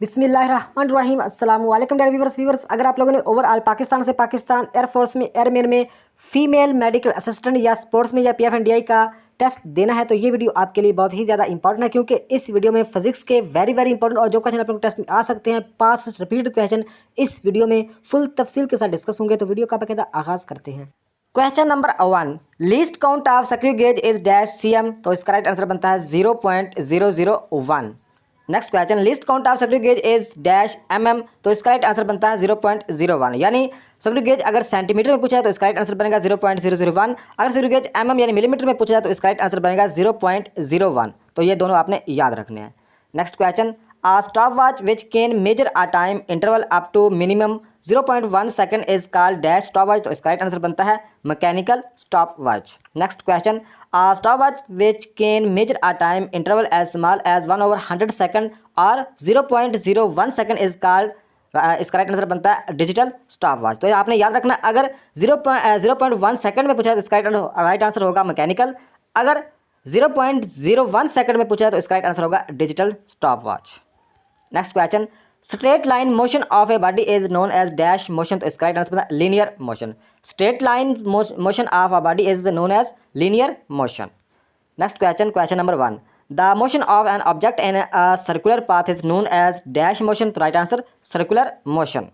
बिस्मिल्लाहिर्रहमानिर्रहीम अस्सलाम वालेकुम डियर व्यूवर्स। अगर आप लोगों ने ओवरऑल पाकिस्तान से पाकिस्तान एयरफोर्स में एयरमैन में फीमेल मेडिकल असिस्टेंट या स्पोर्ट्स में या PFNDI का टेस्ट देना है तो ये वीडियो आपके लिए बहुत ही ज़्यादा इंपॉर्टेंट है, क्योंकि इस वीडियो में फिजिक्स के वेरी इंपॉर्टेंट और जो क्वेश्चन आप लोग टेस्ट में आ सकते हैं पास रिपीटेड क्वेश्चन इस वीडियो में फुल तफसील के साथ डिस्कस होंगे। तो वीडियो का बाकायदा आगाज़ करते हैं। Question number 1, least count of सक्रिय गेज इज डैश CM। तो इसका राइट आंसर बनता है 0.001। Next question, least count of सक्रिय गेज इज डैश MM। तो इसका राइट आंसर बनता है 0.01। यानी सक्रिय गेज अगर सेंटीमीटर में पूछा है तो इसका राइट आंसर बनेगा 0.001। अगर सक्रिय गेज MM यानी मिलीमीटर में पूछा है तो इसका राइट आंसर बनेगा 0.01। तो ये दोनों आपने याद रखने हैं। Next question, a stopwatch which can measure a time interval up to minimum 0.1 second is called dash stopwatch। तो इसका राइट आंसर बनता है mechanical stopwatch। Next question, a stopwatch which can measure a time interval as small as 1/100 second or 0.01 second is called इसका right answer बनता है digital stopwatch. तो आपने याद रखना, अगर 0.1 सेकंड में पूछा है तो इसका राइट आंसर होगा मैकेनिकल। अगर 0.01 सेकंड में पूछा है तो इसका राइट आंसर होगा digital stopwatch. Next question, straight line motion of a body is known as dash motion. तो इसका राइट आंसर है linear motion. Straight line motion of a body is known as linear motion. Next question, question number 1, the motion of an object in a circular path is known as dash motion. तो right answer circular motion.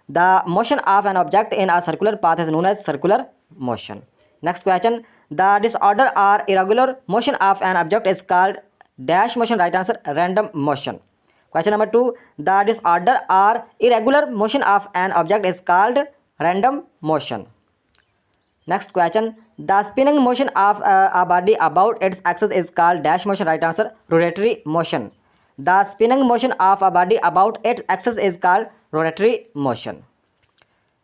The motion of an object in a circular path is known as circular motion. Next question, the disorder और irregular motion of an object is called dash motion. Right answer random motion. Question number 2, the disorder or irregular motion of an object is called random motion. Next question, the spinning motion of a body about its axis is called dash motion. Right answer rotatory motion. The spinning motion of a body about its axis is called rotatory motion.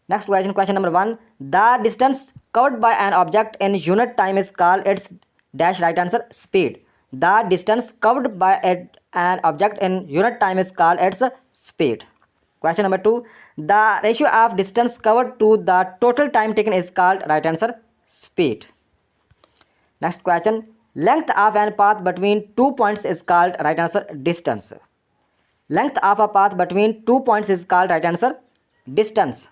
Next question, question number 1, the distance covered by an object in unit time is called its dash. Right answer speed. The distance covered by an object in unit time is called its speed. Question number 2, the ratio of distance covered to the total time taken is called right answer speed. Next question, length of an path between 2 points is called right answer distance. Length of a path between 2 points is called right answer distance.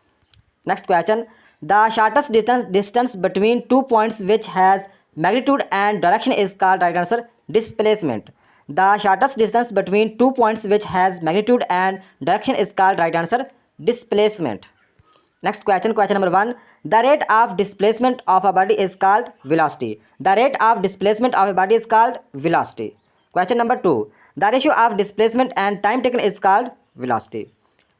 Next question, the shortest distance between 2 points which has magnitude and direction is called right answer displacement. The shortest distance between 2 points which has magnitude and direction is called right answer displacement. Next question, question number 1, the rate of displacement of a body is called velocity. The rate of displacement of a body is called velocity. Question number 2, the ratio of displacement and time taken is called velocity.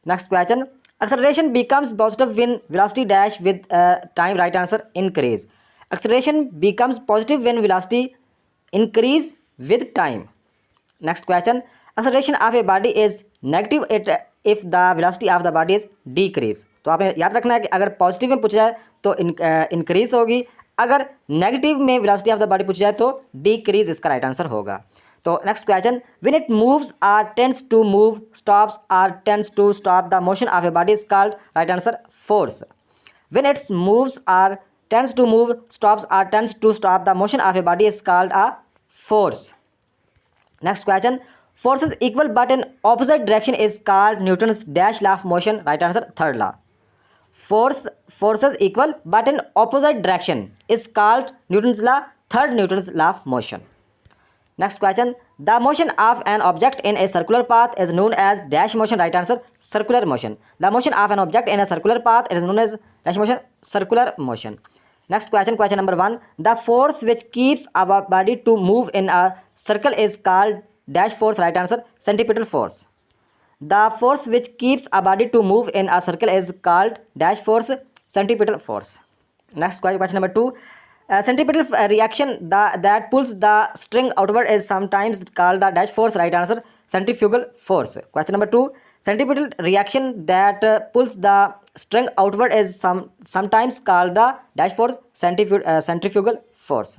Next question, acceleration becomes positive when velocity dash with time. Right answer increase. Acceleration becomes positive when velocity increase with time. Next question, acceleration of a body is negative if the velocity of the body is decrease. तो आपने याद रखना है कि अगर positive में पूछा जाए तो इंक्रीज होगी, अगर नेगेटिव में वेलोसिटी ऑफ द बॉडी पूछा जाए तो डिक्रीज इसका राइट आंसर होगा। तो next question, when it moves or tends to move stops or tends to stop the motion of a body is called right answer force. When it's moves or tends to move stops or tends to stop the motion of a body is called a force. Next question, forces equal but in opposite direction is called Newton's dash law of motion. Right answer third law. Forces equal but in opposite direction is called Newton's law, third Newton's law of motion. Next question, the motion of an object in a circular path is known as dash motion. Right answer circular motion. The motion of an object in a circular path is known as dash motion, circular motion. Next question, question number 1, the force which keeps our body to move in a circle is called dash force. Right answer centripetal force. The force which keeps a body to move in a circle is called dash force, centripetal force. Next question number 2, centripetal reaction that pulls the string outward is sometimes called the dash force. Right answer centrifugal force. Question number 2, centripetal reaction that pulls the string outward is sometimes called the dash force, centrifugal force.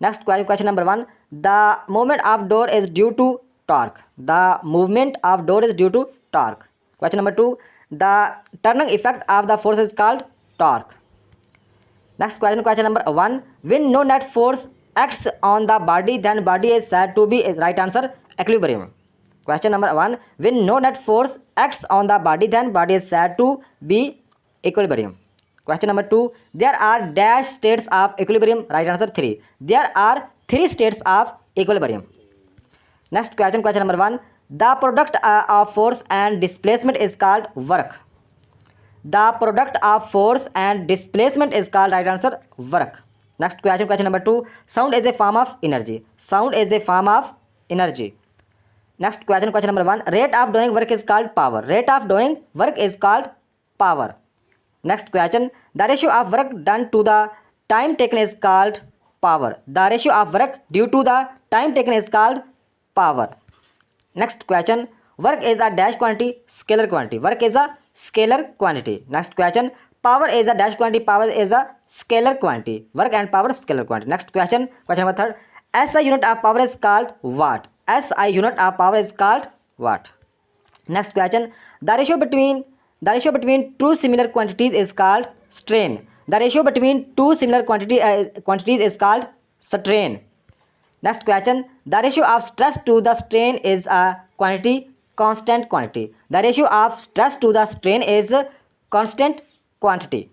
Next question number 1, the movement of door is due to torque. The movement of door is due to torque. Question number 2, the turning effect of the force is called torque. Next question, question number 1, when no net force acts on the body then body is said to be, is right answer equilibrium. Question number 1. When no net force acts on the body, then body is said to be equilibrium. Question number 2. There are dash states of equilibrium. Right answer 3. There are 3 states of equilibrium. Next question, question number 1. The product of force and displacement is called work. The product of force and displacement is called, right answer, work. Next question, question number 2. Sound is a form of energy. Sound is a form of energy. Next question, question number 1. Rate of doing work is called power. Rate of doing work is called power. Next question. The ratio of work done to the time taken is called power. The ratio of work due to the time taken is called power. Next question. Work is a dash quantity, scalar quantity. Work is a scalar quantity. Next question. Power is a dash quantity. Power is a scalar quantity. Work and power scalar quantity. Next question. Question number 3. SI unit of power is called watt. SI unit of power is called watt. Next question. The ratio between two similar quantities is called strain. The ratio between two similar quantities is called strain. Next question. The ratio of stress to the strain is a constant quantity. The ratio of stress to the strain is a constant quantity.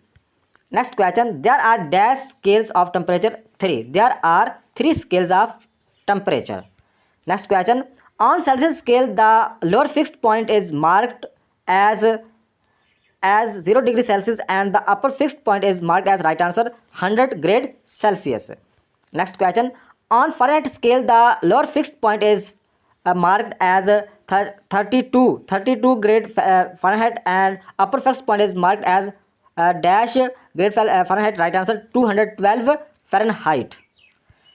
Next question. There are dash scales of temperature. 3. There are 3 scales of temperature. Next question. On Celsius scale, the lower fixed point is marked as 0 degree Celsius and the upper fixed point is marked as, right answer, 100 grade Celsius. Next question. On Fahrenheit scale, the lower fixed point is marked as 32 grade Fahrenheit and upper fixed point is marked as dash grade Fahrenheit, right answer, 212 Fahrenheit.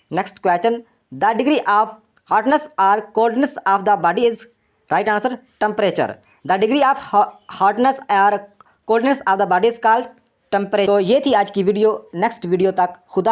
Next question. The degree of hotness or coldness of the body is, right answer, temperature. The degree of hotness or coldness of the body is called temperature. तो ये थी आज की video. Next video तक खुदा